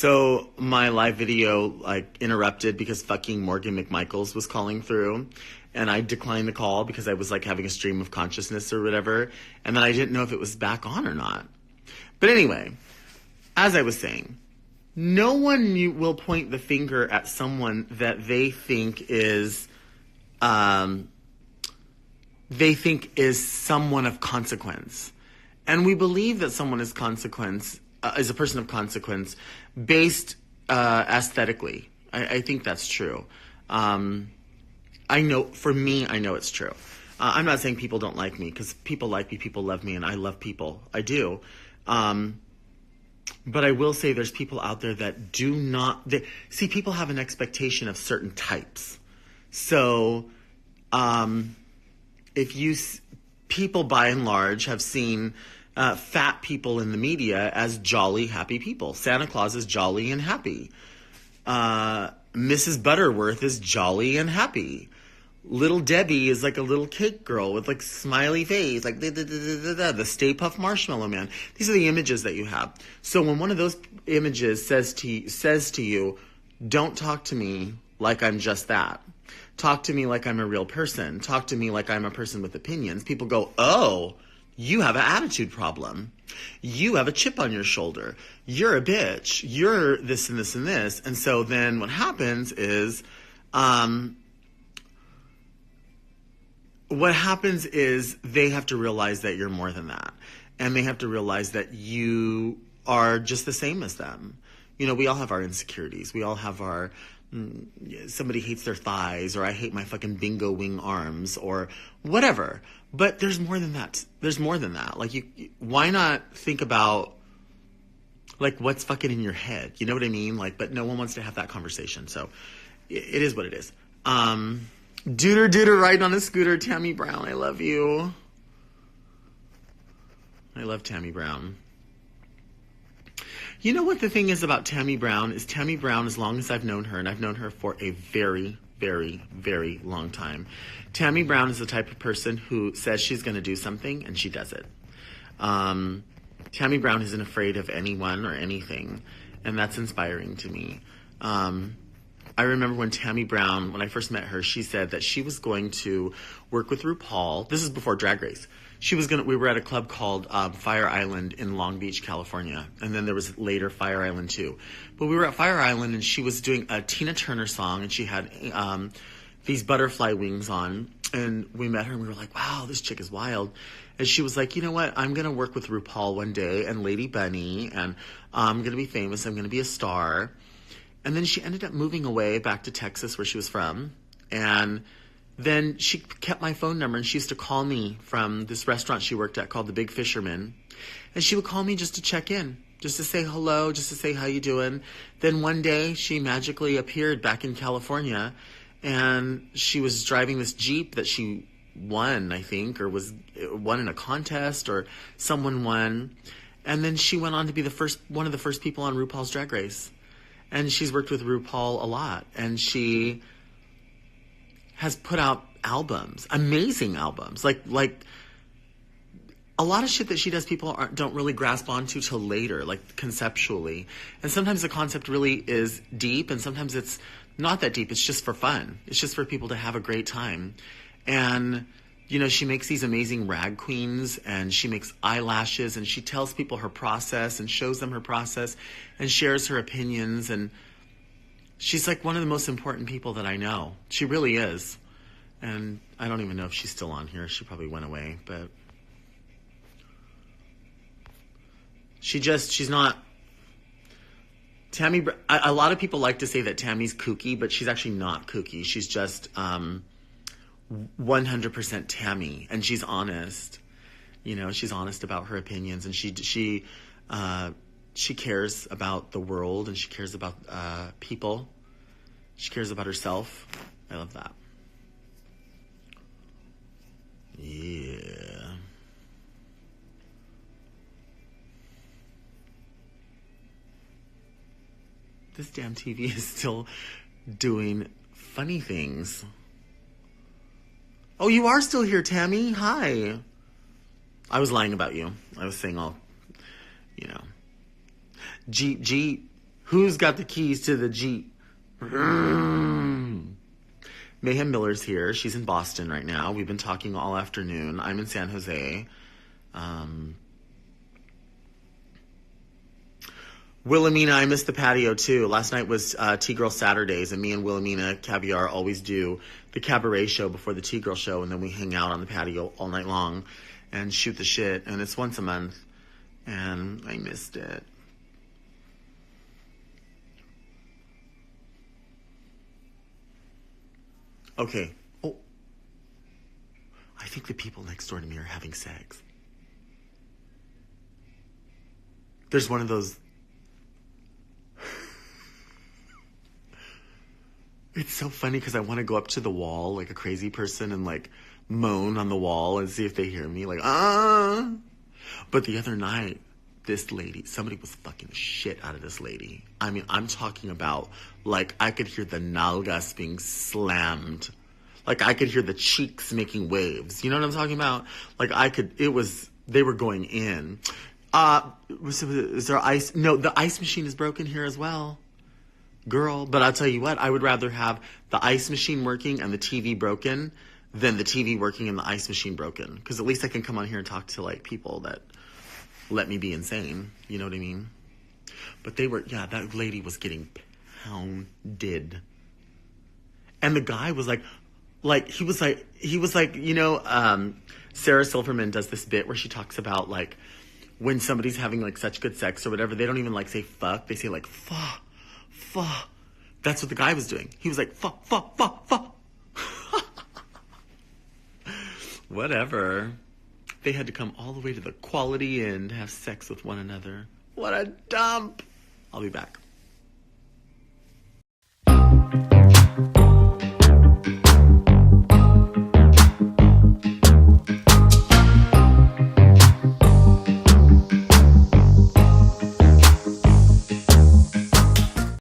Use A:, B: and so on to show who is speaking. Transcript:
A: So my live video like interrupted because fucking Morgan McMichaels was calling through, and I declined the call because I was like having a stream of consciousness or whatever, and then I didn't know if it was back on or not. But anyway, as I was saying, no one will point the finger at someone that they think is someone of consequence. And we believe that someone is is a person of consequence based aesthetically. I think that's true. I know it's true. I'm not saying people don't like me, because people like me, people love me, and I love people. I do. But I will say there's people out there that do not... people have an expectation of certain types. So, people by and large have seen fat people in the media as jolly, happy people. Santa Claus is jolly and happy. Mrs. Butterworth is jolly and happy. Little Debbie is like a little cake girl with like smiley face, like the Stay Puft Marshmallow Man. These are the images that you have. So when one of those images says to you, don't talk to me like I'm just that. Talk to me like I'm a real person. Talk to me like I'm a person with opinions. People go, oh, you have an attitude problem. You have a chip on your shoulder. You're a bitch. You're this and this and this. And so then what happens is, they have to realize that you're more than that. And they have to realize that you are just the same as them. You know, we all have our insecurities. We all have our... somebody hates their thighs, or I hate my fucking bingo wing arms, or whatever. But there's more than that. There's more than that. Like, why not think about, like, what's fucking in your head? You know what I mean? Like, but no one wants to have that conversation. So it is what it is. Dooter riding on a scooter. Tammie Brown, I love you. I love Tammie Brown. You know what the thing is about Tammie Brown? Is Tammie Brown, as long as I've known her, and I've known her for a very, very, very long time, Tammie Brown is the type of person who says she's going to do something, and she does it. Tammie Brown isn't afraid of anyone or anything, and that's inspiring to me. I remember when Tammie Brown, when I first met her, she said that she was going to work with RuPaul. This is before Drag Race. We were at a club called Fire Island in Long Beach, California. And then there was later Fire Island 2. But we were at Fire Island, and she was doing a Tina Turner song, and she had these butterfly wings on. And we met her, and we were like, wow, this chick is wild. And she was like, you know what? I'm going to work with RuPaul one day and Lady Bunny, and I'm going to be famous. I'm going to be a star. And then she ended up moving away back to Texas, where she was from. And then she kept my phone number, and she used to call me from this restaurant she worked at called The Big Fisherman. And she would call me just to check in, just to say hello, just to say how you doing. Then one day she magically appeared back in California, and she was driving this Jeep that she won, I think, or won in a contest, or someone won. And then she went on to be one of the first people on RuPaul's Drag Race. And she's worked with RuPaul a lot, and she has put out albums, amazing albums. Like a lot of shit that she does, people don't really grasp onto till later, like conceptually. And sometimes the concept really is deep, and sometimes it's not that deep. It's just for fun. It's just for people to have a great time. And, you know, she makes these amazing rag queens, and she makes eyelashes, and she tells people her process and shows them her process and shares her opinions. And she's like one of the most important people that I know. She really is. And I don't even know if she's still on here. She probably went away, but she's not... Tammie, a lot of people like to say that Tammie's kooky, but she's actually not kooky. She's just 100% Tammie, and she's honest. You know, she's honest about her opinions, and she cares about the world, and she cares about people. She cares about herself. I love that. Yeah. This damn TV is still doing funny things. Oh, you are still here, Tammie. Hi. I was lying about you. I was saying all, you know. G Who's got the keys to the Jeep? Mayhem Miller's here. She's in Boston right now. We've been talking all afternoon. I'm in San Jose. Wilhelmina, I missed the patio too. Last night was T-Girl Saturdays, and me and Wilhelmina Caviar always do the cabaret show before the T-Girl show, and then we hang out on the patio all night long and shoot the shit, and it's once a month, and I missed it. Okay. Oh. I think the people next door to me are having sex. There's one of those... It's so funny because I want to go up to the wall like a crazy person and like moan on the wall and see if they hear me, like, ah. But the other night, this lady, somebody was fucking the shit out of this lady. I mean, I'm talking about, like, I could hear the nalgas being slammed. Like, I could hear the cheeks making waves. You know what I'm talking about? Like, they were going in. Is there ice? No, the ice machine is broken here as well. Girl, but I'll tell you what, I would rather have the ice machine working and the TV broken than the TV working and the ice machine broken. Because at least I can come on here and talk to, like, people that let me be insane. You know what I mean? But that lady was getting pounded. And the guy was he was like, you know, Sarah Silverman does this bit where she talks about, like, when somebody's having, like, such good sex or whatever, they don't even, like, say fuck. They say, like, fuck. Fuck. That's what the guy was doing. He was like, fuck, fuck, fuck, fuck. Whatever. They had to come all the way to the Quality Inn to have sex with one another. What a dump. I'll be back.